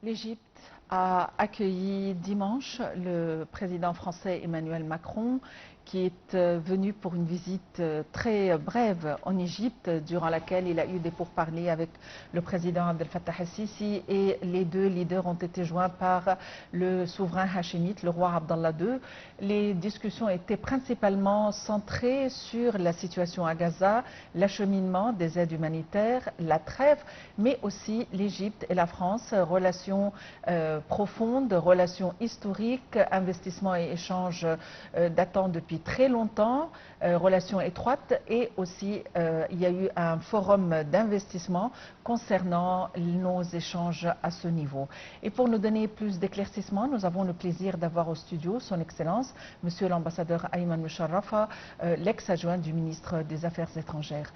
L'Égypte a accueilli dimanche le président français Emmanuel Macron, qui est venu pour une visite très brève en Égypte, durant laquelle il a eu des pourparlers avec le président Abdel Fattah el-Sisi, et les deux leaders ont été joints par le souverain hachémite, le roi Abdallah II. Les discussions étaient principalement centrées sur la situation à Gaza, l'acheminement des aides humanitaires, la trêve, mais aussi l'Égypte et la France, relations profondes, relations historiques, investissements et échanges datant depuis très longtemps, relations étroites, et aussi il y a eu un forum d'investissement concernant nos échanges à ce niveau. Et pour nous donner plus d'éclaircissements, nous avons le plaisir d'avoir au studio son Excellence, Monsieur l'ambassadeur Ayman Moucharrafa, l'ex-adjoint du ministre des Affaires étrangères.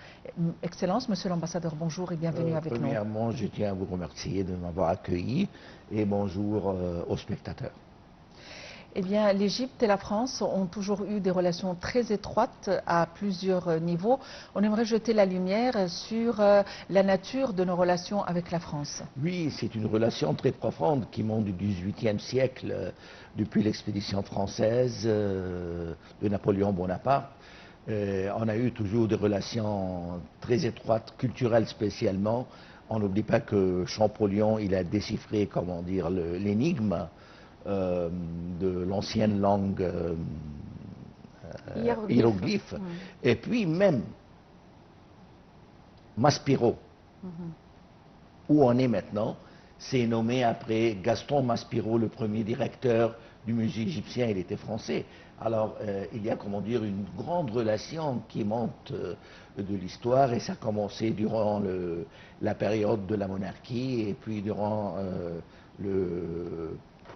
Excellence, Monsieur l'ambassadeur, bonjour et bienvenue avec nous. Premièrement, je tiens à vous remercier de m'avoir accueilli et bonjour aux spectateurs. Eh bien, l'Égypte et la France ont toujours eu des relations très étroites à plusieurs niveaux. On aimerait jeter la lumière sur la nature de nos relations avec la France. Oui, c'est une relation très profonde qui monte du XVIIIe siècle, depuis l'expédition française de Napoléon Bonaparte. On a eu toujours des relations très étroites, culturelles spécialement. On n'oublie pas que Champollion, il a déchiffré, comment dire, l'énigme de l'ancienne langue hiéroglyphe. Et puis même Maspero, où on est maintenant, c'est nommé après Gaston Maspero, le premier directeur du musée égyptien. Il était français. Alors il y a, comment dire, une grande relation qui monte de l'histoire, et ça a commencé durant la période de la monarchie et puis durant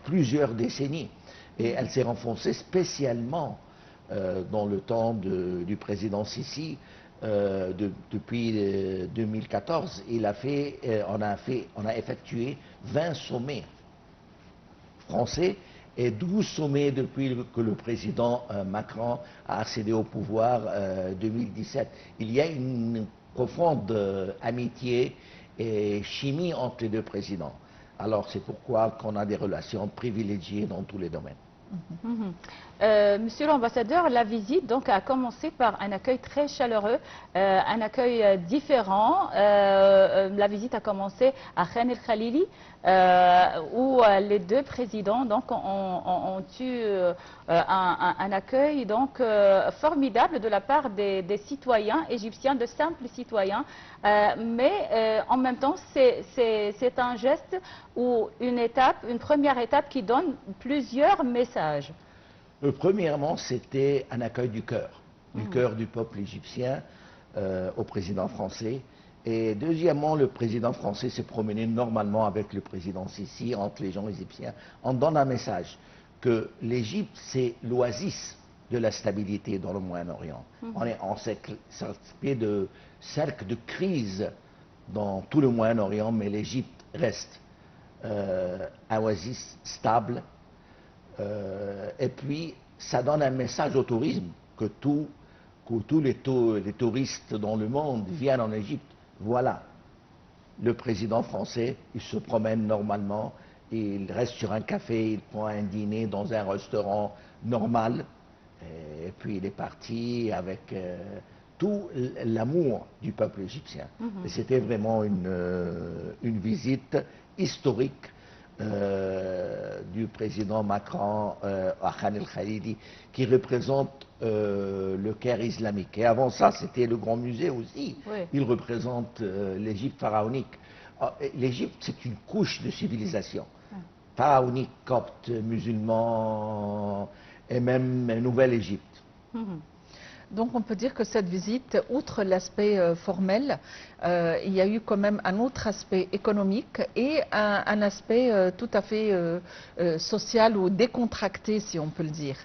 plusieurs décennies. Et elle s'est renforcée spécialement dans le temps du président Sisi. Depuis 2014, on a effectué 20 sommets français et 12 sommets depuis que le président Macron a accédé au pouvoir 2017. Il y a une profonde amitié et chimie entre les deux présidents. Alors c'est pourquoi qu'on a des relations privilégiées dans tous les domaines. Monsieur l'ambassadeur, la visite donc a commencé par un accueil très chaleureux, un accueil différent. La visite a commencé à Khan el-Khalili, où les deux présidents donc ont eu un accueil donc formidable de la part des citoyens égyptiens, de simples citoyens. Mais en même temps, c'est un geste ou une première étape qui donne plusieurs messages. Premièrement, c'était un accueil du cœur du peuple égyptien au président français. Et deuxièmement, le président français s'est promené normalement avec le président Sisi, entre les gens égyptiens. On donne un message que l'Égypte, c'est l'oasis de la stabilité dans le Moyen-Orient. On est en cercle de crise dans tout le Moyen-Orient, mais l'Égypte reste un oasis stable. Et puis, ça donne un message au tourisme, que tous les touristes dans le monde viennent en Égypte. Voilà, le président français, il se promène normalement, il reste sur un café, il prend un dîner dans un restaurant normal, et puis il est parti avec tout l'amour du peuple égyptien. Et c'était vraiment une visite historique du président Macron à Khan el-Khalili, qui représente le Caire islamique. Et avant ça, c'était le Grand Musée aussi. Oui. Il représente l'Égypte pharaonique. L'Égypte, c'est une couche de civilisation. Pharaonique, copte, musulman, et même Nouvelle-Égypte. Donc on peut dire que cette visite, outre l'aspect formel, il y a eu quand même un autre aspect économique et un aspect tout à fait social ou décontracté, si on peut le dire.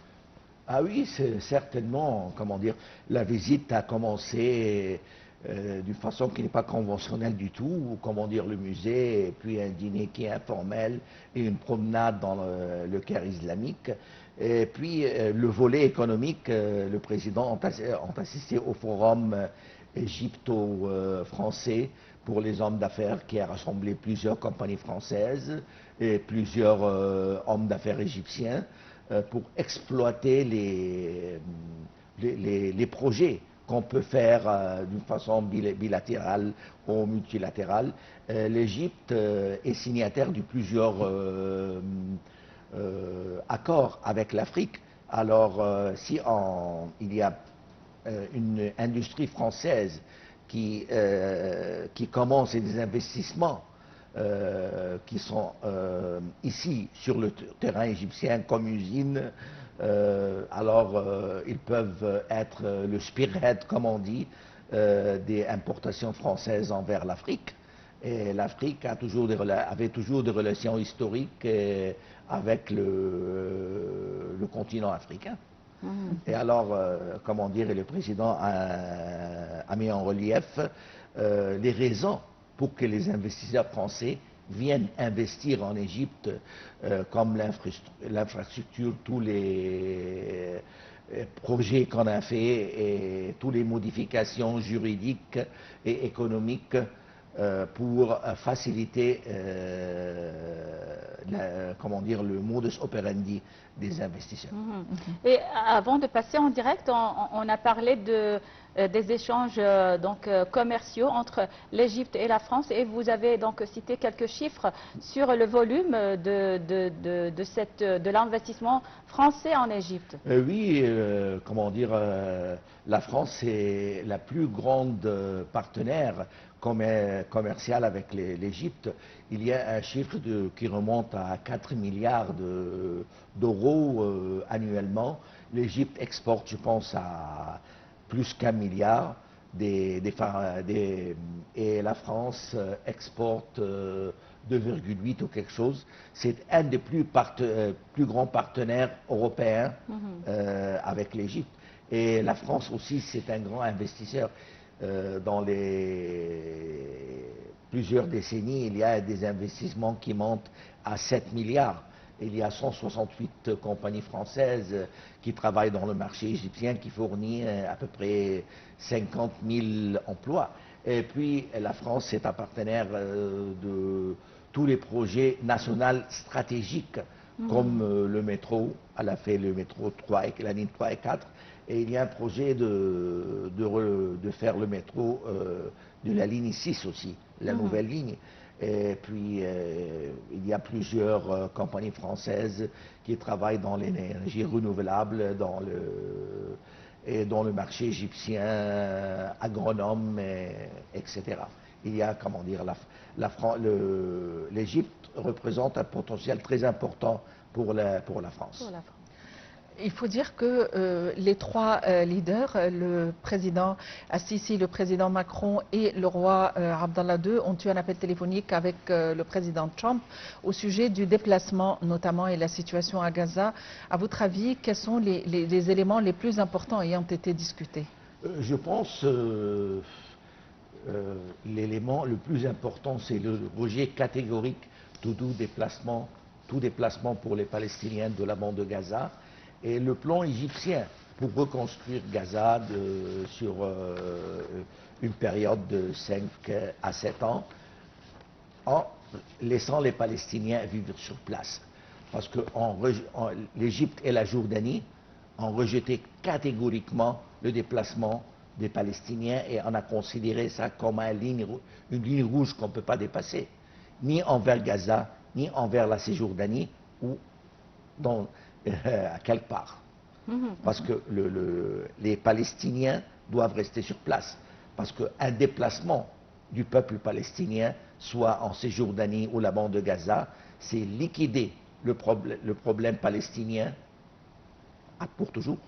Ah oui, c'est certainement, comment dire, la visite a commencé d'une façon qui n'est pas conventionnelle du tout, comment dire, le musée, et puis un dîner qui est informel, et une promenade dans le Caire islamique. Et puis le volet économique, le président a assisté au forum égypto-français pour les hommes d'affaires qui a rassemblé plusieurs compagnies françaises et plusieurs hommes d'affaires égyptiens pour exploiter les projets qu'on peut faire d'une façon bilatérale ou multilatérale. L'Égypte est signataire de plusieurs accords avec l'Afrique. Alors, si il y a une industrie française qui commence et des investissements qui sont ici sur le terrain égyptien comme usine, alors ils peuvent être le spearhead, comme on dit, des importations françaises envers l'Afrique. Et l'Afrique avait toujours des relations historiques avec le continent africain. Et alors, comment dire, le président a mis en relief les raisons pour que les investisseurs français viennent investir en Égypte, comme l'infrastructure, tous les projets qu'on a fait et toutes les modifications juridiques et économiques pour faciliter comment dire, le modus operandi des investisseurs. Et avant de passer en direct, on a parlé des échanges commerciaux entre l'Égypte et la France, et vous avez donc cité quelques chiffres sur le volume de l'investissement français en Égypte. Oui, comment dire, la France est la plus grande partenaire commerciale avec l'Égypte. Il y a un chiffre qui remonte à 4 milliards d'euros annuellement. L'Égypte exporte, je pense, à plus qu'un milliard, et la France exporte 2,8 ou quelque chose. C'est un des plus grands partenaires européens avec l'Égypte. Et la France aussi, c'est un grand investisseur. Dans plusieurs décennies, il y a des investissements qui montent à 7 milliards. Il y a 168 compagnies françaises qui travaillent dans le marché égyptien, qui fournissent à peu près 50 000 emplois. Et puis la France est un partenaire de tous les projets nationaux stratégiques, comme le métro. Elle a fait le métro 3, la ligne 3 et 4. Et il y a un projet de faire le métro de la ligne 6 aussi, la nouvelle ligne. Et puis, il y a plusieurs compagnies françaises qui travaillent dans l'énergie renouvelable, et dans le marché égyptien, agronome, etc. Il y a, comment dire, l'Égypte représente un potentiel très important pour la France. Il faut dire que les trois leaders, le président Assisi, le président Macron et le roi Abdallah II, ont eu un appel téléphonique avec le président Trump au sujet du déplacement notamment et la situation à Gaza. À votre avis, quels sont les éléments les plus importants ayant été discutés? Je pense l'élément le plus important, c'est le rejet catégorique de tout déplacement pour les Palestiniens de la bande de Gaza. Et le plan égyptien pour reconstruire Gaza sur une période de 5 à 7 ans, en laissant les Palestiniens vivre sur place. Parce que l'Égypte et la Jordanie ont rejeté catégoriquement le déplacement des Palestiniens et on a considéré ça comme une ligne rouge qu'on ne peut pas dépasser, ni envers Gaza, ni envers la Cisjordanie, ou à quelque part. Parce que les Palestiniens doivent rester sur place. Parce qu'un déplacement du peuple palestinien, soit en Cisjordanie ou la bande de Gaza, c'est liquider le problème palestinien pour toujours.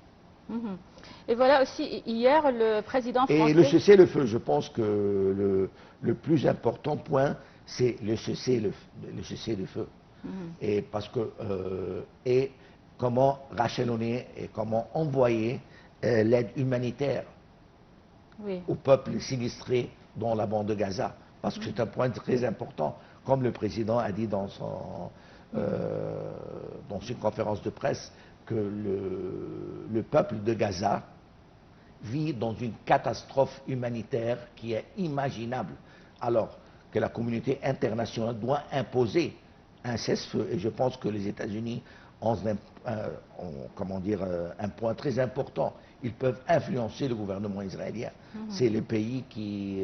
Et voilà aussi, hier, le président français... Et le cessez-le-feu, je pense que le plus important point, c'est le cessez-le-feu. Et parce que... et comment rationner et comment envoyer l'aide humanitaire au peuple sinistré dans la bande de Gaza. Parce que c'est un point très important. Comme le président a dit dans une conférence de presse, que le peuple de Gaza vit dans une catastrophe humanitaire qui est imaginable, alors que la communauté internationale doit imposer un cessez-le-feu. Et je pense que les États-Unis ont un point très important. Ils peuvent influencer le gouvernement israélien. C'est le pays qui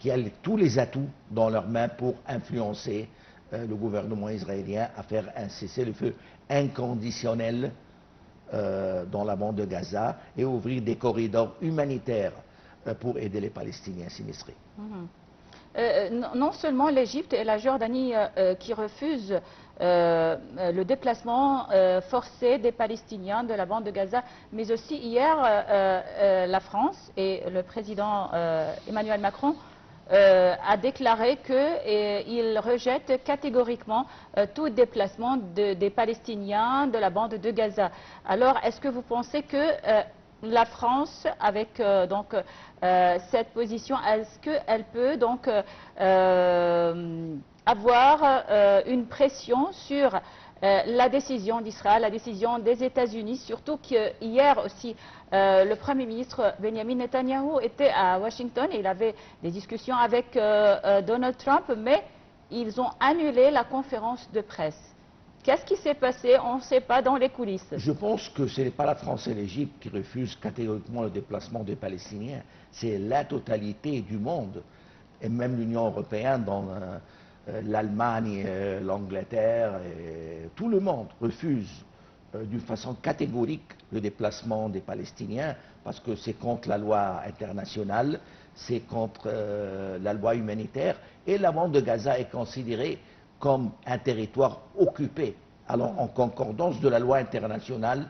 a tous les atouts dans leurs mains pour influencer le gouvernement israélien à faire un cessez-le-feu inconditionnel dans la bande de Gaza et ouvrir des corridors humanitaires pour aider les Palestiniens sinistrés. Non seulement l'Égypte et la Jordanie qui refusent le déplacement forcé des Palestiniens de la bande de Gaza, mais aussi hier la France et le président Emmanuel Macron a déclaré qu'il rejette catégoriquement tout déplacement des Palestiniens de la bande de Gaza. Alors, est-ce que vous pensez que la France, avec cette position, est-ce qu'elle peut donc avoir une pression sur la décision d'Israël, la décision des États-Unis, surtout qu'hier aussi, le Premier ministre Benjamin Netanyahou était à Washington et il avait des discussions avec Donald Trump, mais ils ont annulé la conférence de presse. Qu'est-ce qui s'est passé? On ne sait pas dans les coulisses. Je pense que ce n'est pas la France et l'Égypte qui refusent catégoriquement le déplacement des Palestiniens, c'est la totalité du monde, et même l'Union européenne, dans l'Allemagne, l'Angleterre, tout le monde refuse d'une façon catégorique le déplacement des Palestiniens parce que c'est contre la loi internationale, c'est contre la loi humanitaire et la bande de Gaza est considérée comme un territoire occupé. Alors en concordance de la loi internationale,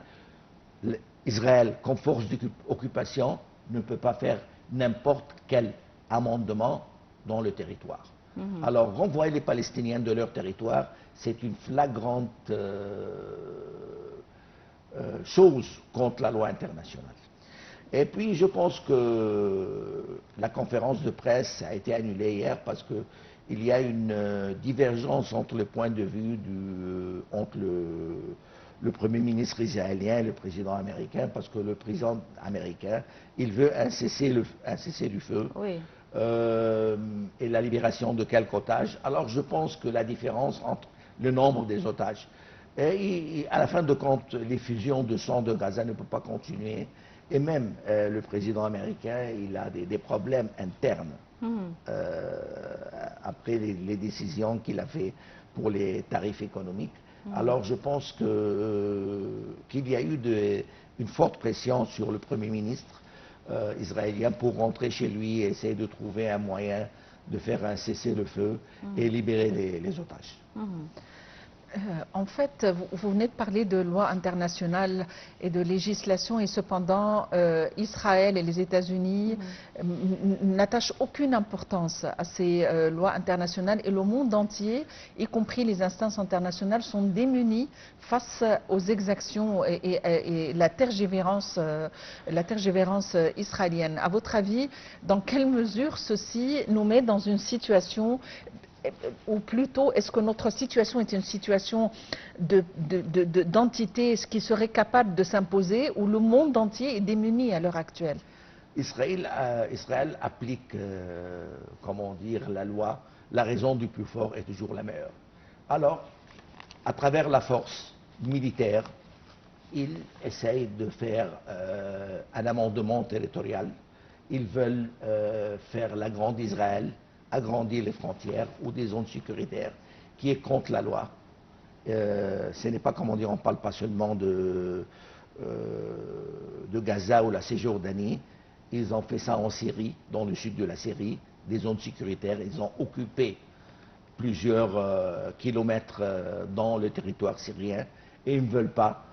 Israël, comme force d'occupation, ne peut pas faire n'importe quel amendement dans le territoire. Alors, renvoyer les Palestiniens de leur territoire, c'est une flagrante chose contre la loi internationale. Et puis, je pense que la conférence de presse a été annulée hier parce qu'il y a une divergence entre le point de vue entre le Premier ministre israélien et le président américain, parce que le président américain, il veut un cessez-le-feu. Oui. Et la libération de quelques otages. Alors je pense que la différence entre le nombre des otages et à la fin de compte, les fusions de sang de Gaza ne peuvent pas continuer. Et même le président américain, il a des problèmes internes après les décisions qu'il a fait pour les tarifs économiques. Alors je pense qu'il y a eu une forte pression sur le Premier ministre israélien pour rentrer chez lui et essayer de trouver un moyen de faire un cessez-le-feu et libérer les otages. En fait, vous venez de parler de loi internationale et de législation et cependant Israël et les États-Unis n'attachent aucune importance à ces lois internationales et le monde entier, y compris les instances internationales, sont démunis face aux exactions et la tergivérance israélienne. À votre avis, dans quelle mesure ceci nous met dans une situation, ou plutôt, est-ce que notre situation est une situation d'entité qui serait capable de s'imposer, ou le monde entier est démuni à l'heure actuelle? Israël applique, comment dire, la loi. La raison du plus fort est toujours la meilleure. Alors, à travers la force militaire, ils essayent de faire un amendement territorial. Ils veulent faire la grande Israël, agrandir les frontières ou des zones sécuritaires, qui est contre la loi. Ce n'est pas, comment dire, on ne parle pas seulement de Gaza ou la Cisjordanie. Ils ont fait ça en Syrie, dans le sud de la Syrie, des zones sécuritaires. Ils ont occupé plusieurs kilomètres dans le territoire syrien et ils ne veulent pas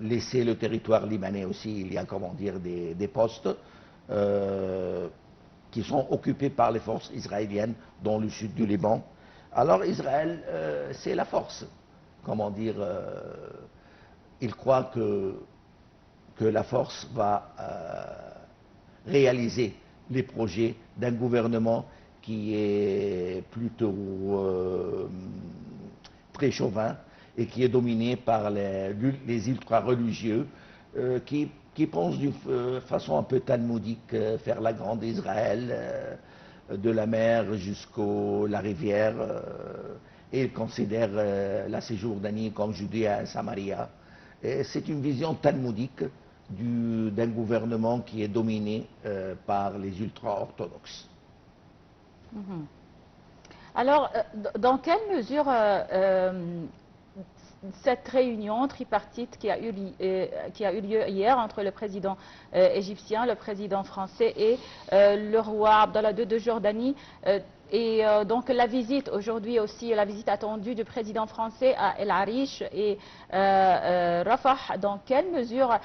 laisser le territoire libanais aussi. Il y a, comment dire, des postes qui sont occupés par les forces israéliennes dans le sud du Liban. Alors Israël, c'est la force. Comment dire, il croit que la force va réaliser les projets d'un gouvernement qui est plutôt très chauvin et qui est dominé par les ultra-religieux qui pense d'une façon un peu talmudique, faire la grande Israël, de la mer jusqu'à la rivière, et il considère la Cisjordanie comme Judée et Samaria. C'est une vision talmudique d'un gouvernement qui est dominé par les ultra-orthodoxes. Alors, dans quelle mesure cette réunion tripartite qui a eu lieu hier entre le président égyptien, le président français et le roi Abdallah II de Jordanie, et donc la visite aujourd'hui aussi, la visite attendue du président français à El Arish et Rafah, dans quelle mesure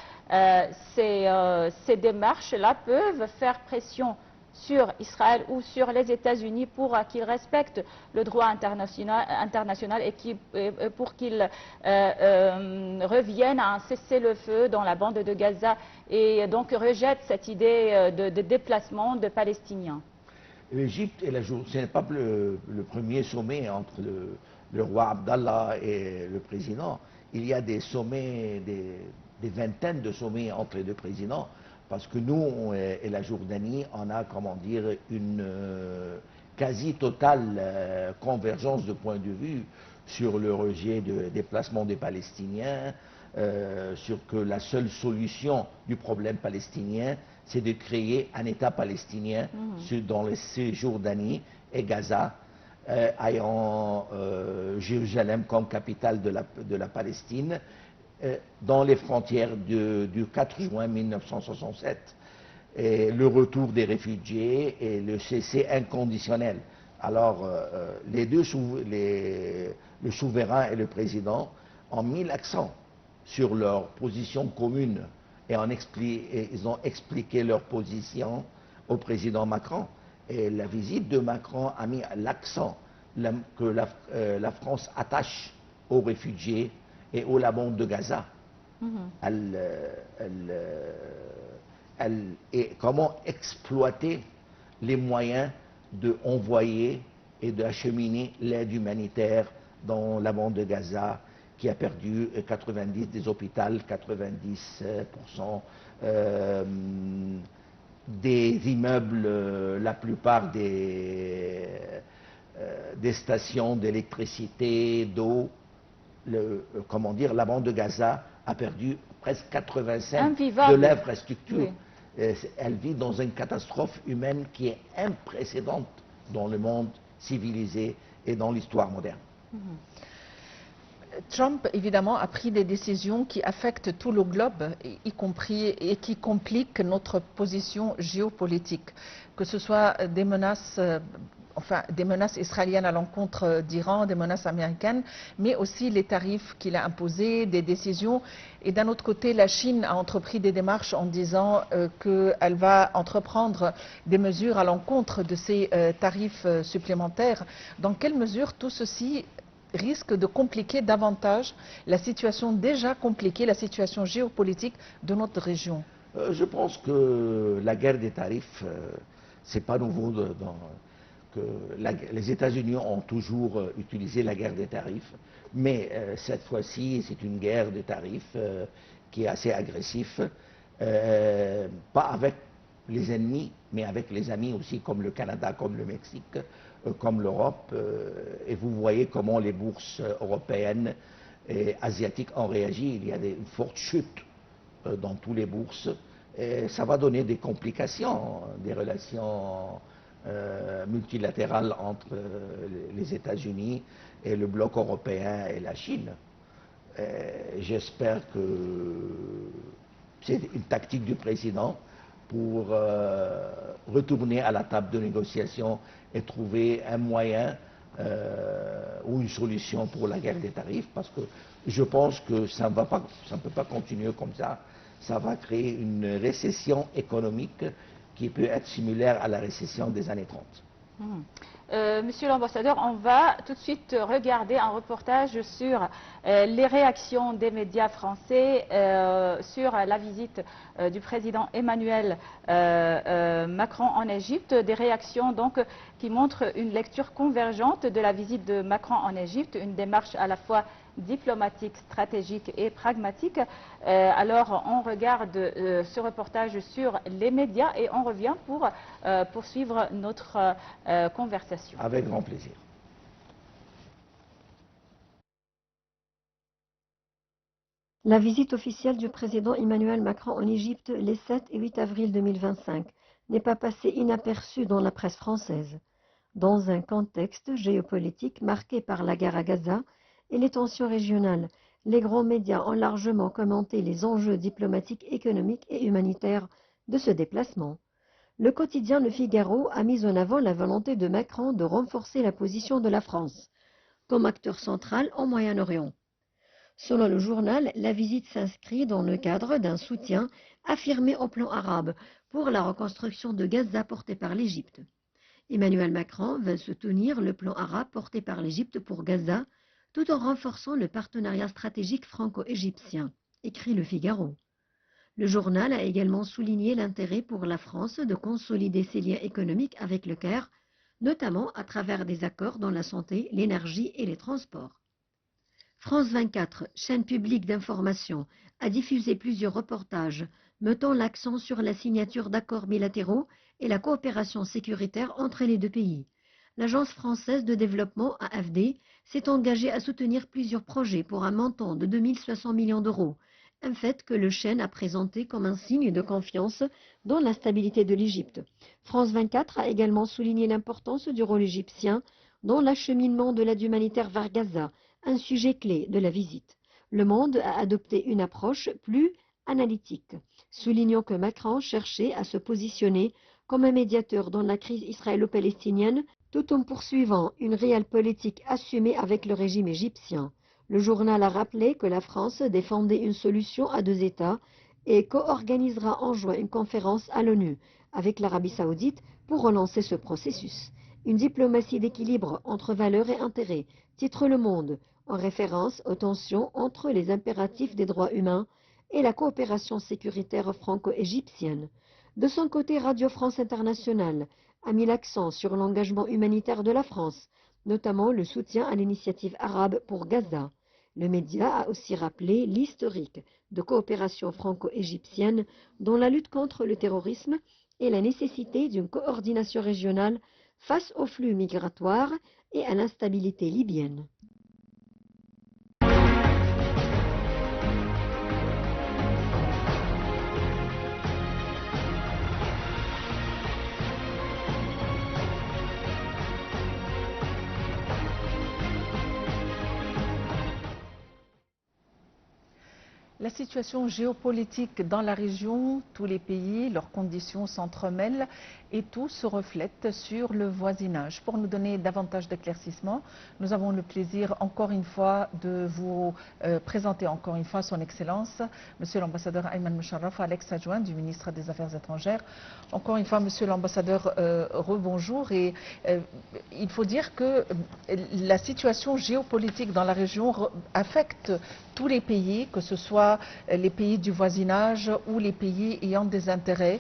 ces démarches-là peuvent faire pression sur Israël ou sur les États-Unis pour qu'ils respectent le droit international et pour qu'ils reviennent à un cessez-le-feu dans la bande de Gaza et donc rejettent cette idée de déplacement de Palestiniens. L'Égypte et ce n'est pas le premier sommet entre le roi Abdallah et le président. Il y a des sommets, des vingtaines de sommets entre les deux présidents. Parce que nous et la Jordanie, on a, comment dire, une quasi-totale convergence de point de vue sur le rejet de déplacement des Palestiniens, sur que la seule solution du problème palestinien, c'est de créer un État palestinien dans les Cisjordanie et Gaza, ayant Jérusalem comme capitale de la Palestine, dans les frontières du 4 juin 1967, et le retour des réfugiés et le cessez inconditionnel. Alors, le souverain et le président ont mis l'accent sur leur position commune et ils ont expliqué leur position au président Macron. Et la visite de Macron a mis l'accent que la France attache aux réfugiés et au la bande de Gaza. Et comment exploiter les moyens d'envoyer et d'acheminer l'aide humanitaire dans la bande de Gaza, qui a perdu 90 des hôpitaux, 90% des immeubles, la plupart des stations d'électricité, d'eau. Comment dire, la bande de Gaza a perdu presque 85% de l'infrastructure. Oui. Elle vit dans une catastrophe humaine qui est imprécédente dans le monde civilisé et dans l'histoire moderne. Trump, évidemment, a pris des décisions qui affectent tout le globe, y compris et qui compliquent notre position géopolitique, que ce soit des menaces israéliennes à l'encontre d'Iran, des menaces américaines, mais aussi les tarifs qu'il a imposés, des décisions. Et d'un autre côté, la Chine a entrepris des démarches en disant qu'elle va entreprendre des mesures à l'encontre de ces tarifs supplémentaires. Dans quelle mesure tout ceci risque de compliquer davantage la situation déjà compliquée, la situation géopolitique de notre région? Je pense que la guerre des tarifs, c'est pas nouveau que les États-Unis ont toujours utilisé la guerre des tarifs, mais cette fois-ci, c'est une guerre des tarifs qui est assez agressive, pas avec les ennemis, mais avec les amis aussi, comme le Canada, comme le Mexique, comme l'Europe. Et vous voyez comment les bourses européennes et asiatiques ont réagi. Il y a une forte chute dans toutes les bourses. Et ça va donner des complications, des relations multilatérales entre les États-Unis et le bloc européen et la Chine. J'espère que c'est une tactique du président pour retourner à la table de négociation et trouver un moyen ou une solution pour la guerre des tarifs, parce que je pense que ça ne peut pas continuer comme ça. Ça va créer une récession économique qui peut être similaire à la récession des années 30. Monsieur l'ambassadeur, on va tout de suite regarder un reportage sur les réactions des médias français sur la visite du président Emmanuel Macron en Égypte. Des réactions donc qui montrent une lecture convergente de la visite de Macron en Égypte, une démarche à la fois diplomatique, stratégique et pragmatique. Alors, on regarde ce reportage sur les médias et on revient pour poursuivre notre conversation. Avec grand plaisir. La visite officielle du président Emmanuel Macron en Égypte les 7 et 8 avril 2025 n'est pas passée inaperçue dans la presse française. Dans un contexte géopolitique marqué par la guerre à Gaza et les tensions régionales, les grands médias ont largement commenté les enjeux diplomatiques, économiques et humanitaires de ce déplacement. Le quotidien Le Figaro a mis en avant la volonté de Macron de renforcer la position de la France comme acteur central au Moyen-Orient. Selon le journal, la visite s'inscrit dans le cadre d'un soutien affirmé au plan arabe pour la reconstruction de Gaza portée par l'Égypte. Emmanuel Macron veut soutenir le plan arabe porté par l'Égypte pour Gaza tout en renforçant le partenariat stratégique franco-égyptien, écrit Le Figaro. Le journal a également souligné l'intérêt pour la France de consolider ses liens économiques avec le Caire, notamment à travers des accords dans la santé, l'énergie et les transports. France 24, chaîne publique d'information, a diffusé plusieurs reportages mettant l'accent sur la signature d'accords bilatéraux et la coopération sécuritaire entre les deux pays. L'Agence française de développement, AFD, s'est engagée à soutenir plusieurs projets pour un montant de 2600 millions d'euros, un fait que le chaîne a présenté comme un signe de confiance dans la stabilité de l'Égypte. France 24 a également souligné l'importance du rôle égyptien dans l'acheminement de l'aide humanitaire vers Gaza, un sujet clé de la visite. Le Monde a adopté une approche plus analytique, soulignant que Macron cherchait à se positionner comme un médiateur dans la crise israélo-palestinienne tout en poursuivant une réelle politique assumée avec le régime égyptien. Le journal a rappelé que la France défendait une solution à deux États et co-organisera en juin une conférence à l'ONU avec l'Arabie saoudite pour relancer ce processus. Une diplomatie d'équilibre entre valeurs et intérêts, titre Le Monde, en référence aux tensions entre les impératifs des droits humains et la coopération sécuritaire franco-égyptienne. De son côté, Radio France Internationale a mis l'accent sur l'engagement humanitaire de la France, notamment le soutien à l'initiative arabe pour Gaza. Le média a aussi rappelé l'historique de coopération franco-égyptienne dans la lutte contre le terrorisme et la nécessité d'une coordination régionale face aux flux migratoires et à l'instabilité libyenne. La situation géopolitique dans la région, tous les pays, leurs conditions s'entremêlent et tout se reflète sur le voisinage. Pour nous donner davantage d'éclaircissements, nous avons le plaisir encore une fois de vous présenter encore une fois son Excellence, Monsieur l'ambassadeur Ayman Moucharraf, l'ex-adjoint du ministre des Affaires étrangères. Encore une fois, Monsieur l'ambassadeur, rebonjour. Et il faut dire que la situation géopolitique dans la région affecte tous les pays, que ce soit les pays du voisinage ou les pays ayant des intérêts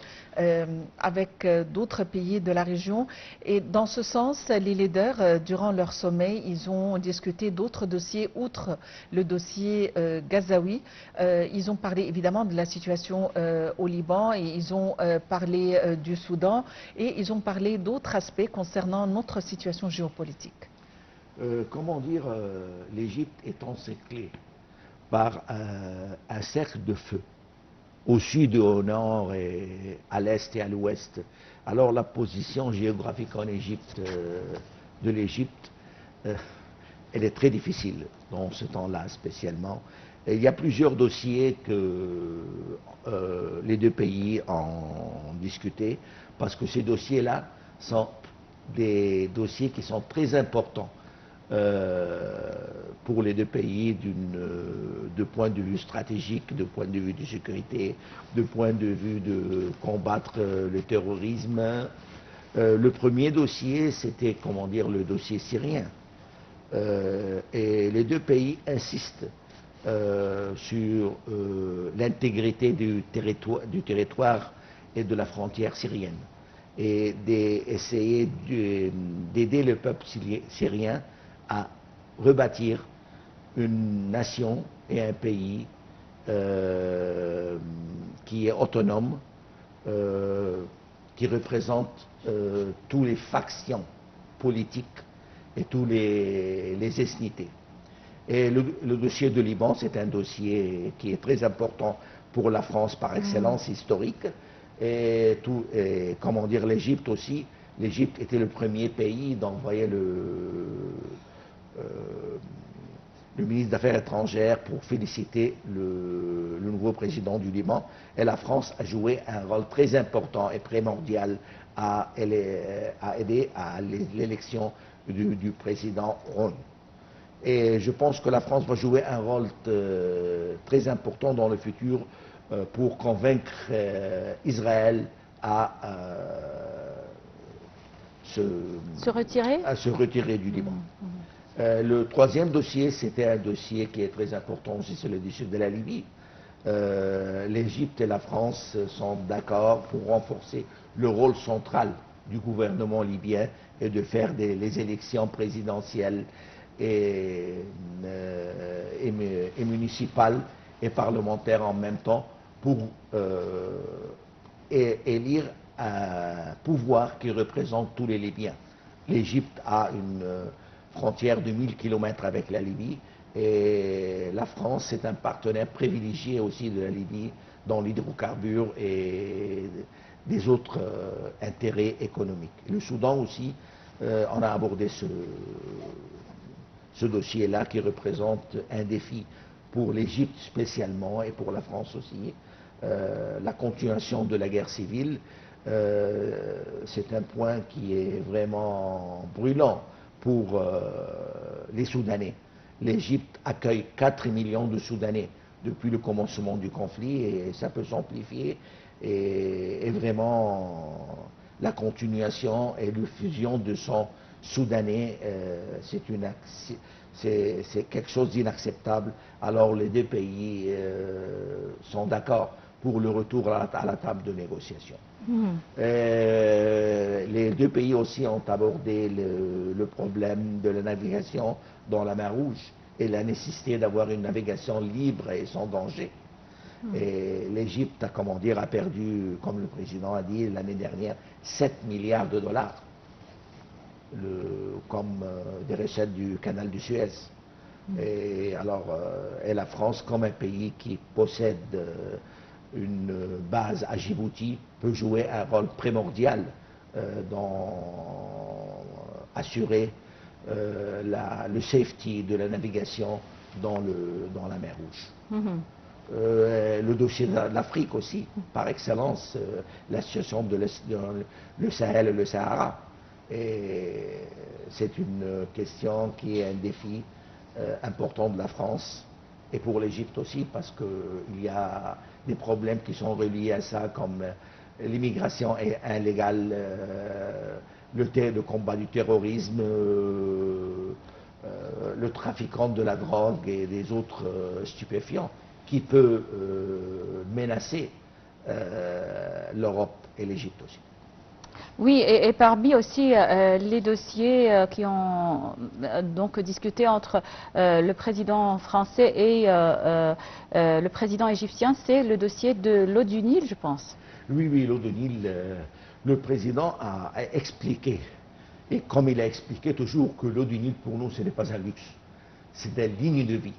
avec d'autres pays de la région. Et dans ce sens, les leaders, durant leur sommet, ils ont discuté d'autres dossiers, outre le dossier gazaoui. Ils ont parlé évidemment de la situation au Liban et ils ont parlé du Soudan et ils ont parlé d'autres aspects concernant notre situation géopolitique. Comment dire, l'Égypte est encerclée par un cercle de feu, au sud, au nord, et à l'est et à l'ouest. Alors la position géographique en Égypte, de l'Égypte, elle est très difficile dans ce temps-là spécialement. Et il y a plusieurs dossiers que les deux pays ont discuté, parce que ces dossiers-là sont des dossiers qui sont très importants pour les deux pays de point de vue stratégique, de point de vue de sécurité, de point de vue de combattre le terrorisme. Le premier dossier, c'était, comment dire, le dossier syrien. Et les deux pays insistent sur l'intégrité du territoire et de la frontière syrienne et d'essayer d'aider le peuple syrien à rebâtir une nation et un pays qui est autonome, qui représente toutes les factions politiques et tous les ethnités. Et le dossier de Liban, c'est un dossier qui est très important pour la France par excellence historique. Et comment dire, l'Égypte aussi. L'Égypte était le premier pays d'envoyer le ministre des Affaires étrangères pour féliciter le nouveau président du Liban. Et la France a joué un rôle très important et primordial à aider à l'élection du président Rohn. Et je pense que la France va jouer un rôle très important dans le futur pour convaincre Israël à se retirer du Liban. Le troisième dossier, c'était un dossier qui est très important aussi, c'est le dossier de la Libye. L'Égypte et la France sont d'accord pour renforcer le rôle central du gouvernement libyen et de faire les élections présidentielles et municipales et parlementaires en même temps pour élire un pouvoir qui représente tous les Libyens. L'Égypte a une frontière de 1000 km avec la Libye et la France est un partenaire privilégié aussi de la Libye dans l'hydrocarbure et des autres intérêts économiques. Le Soudan aussi, on a abordé ce dossier-là qui représente un défi pour l'Égypte spécialement et pour la France aussi. La continuation de la guerre civile, c'est un point qui est vraiment brûlant pour les Soudanais. L'Égypte accueille 4 millions de Soudanais depuis le commencement du conflit et ça peut s'amplifier. Et vraiment, la continuation et la fusion de son Soudanais, c'est quelque chose d'inacceptable. Alors les deux pays sont d'accord pour le retour à la table de négociation. Les deux pays aussi ont abordé le problème de la navigation dans la mer Rouge et la nécessité d'avoir une navigation libre et sans danger. Et l'Égypte a perdu, comme le président a dit l'année dernière, 7 milliards de dollars comme des recettes du canal du Suez. Et la France, comme un pays qui possède une base à Djibouti, peut jouer un rôle primordial dans assurer le safety de la navigation dans la mer Rouge. Le dossier de l'Afrique aussi, par excellence, la situation de le Sahel et le Sahara. Et c'est une question qui est un défi important de la France et pour l'Égypte aussi, parce qu'il y a des problèmes qui sont reliés à ça, comme l'immigration illégale, le combat du terrorisme, le trafiquant de la drogue et des autres stupéfiants, qui peut menacer l'Europe et l'Égypte aussi. Oui, et parmi aussi les dossiers qui ont donc discuté entre le président français et le président égyptien, c'est le dossier de l'eau du Nil, je pense. Oui, l'eau du Nil, le président a expliqué, et comme il a expliqué toujours que l'eau du Nil pour nous ce n'est pas un luxe, c'est une ligne de vie.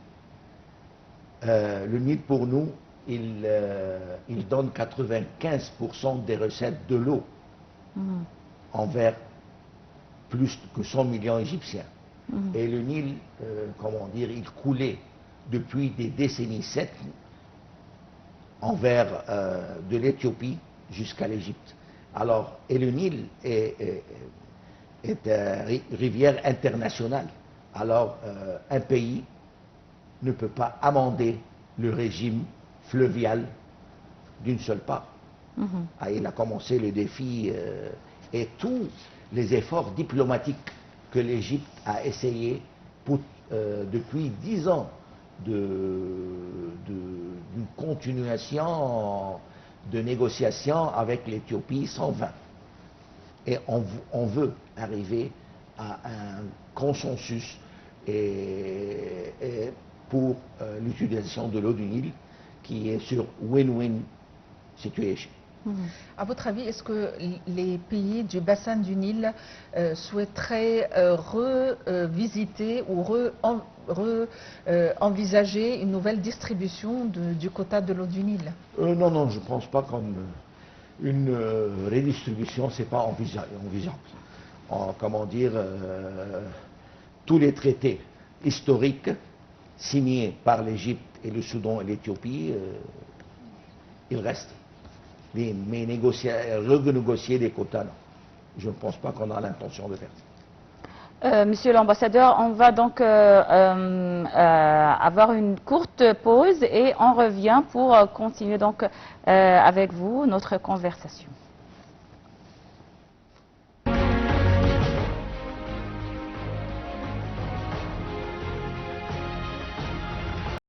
Le Nil pour nous, il donne 95% des recettes de l'eau envers plus que 100 millions d'Égyptiens. Et le Nil, il coulait depuis des décennies 7 envers de l'Éthiopie jusqu'à l'Égypte. Et le Nil est une rivière internationale. Alors, un pays ne peut pas amender le régime fluvial d'une seule part. Il a commencé le défi et tous les efforts diplomatiques que l'Égypte a essayé depuis 10 ans d'une continuation de négociations avec l'Éthiopie sans vain. Et on veut arriver à un consensus et pour l'utilisation de l'eau du Nil qui est sur win-win situation. À votre avis, est-ce que les pays du bassin du Nil souhaiteraient revisiter ou envisager une nouvelle distribution du quota de l'eau du Nil? Non, non, je ne pense pas qu'une redistribution, ce n'est pas envisageable. Comment dire, tous les traités historiques signés par l'Égypte et le Soudan et l'Éthiopie, ils restent. Mais renégocier les quotas, non. Je ne pense pas qu'on a l'intention de faire ça. Monsieur l'ambassadeur, on va donc avoir une courte pause et on revient pour continuer donc avec vous notre conversation.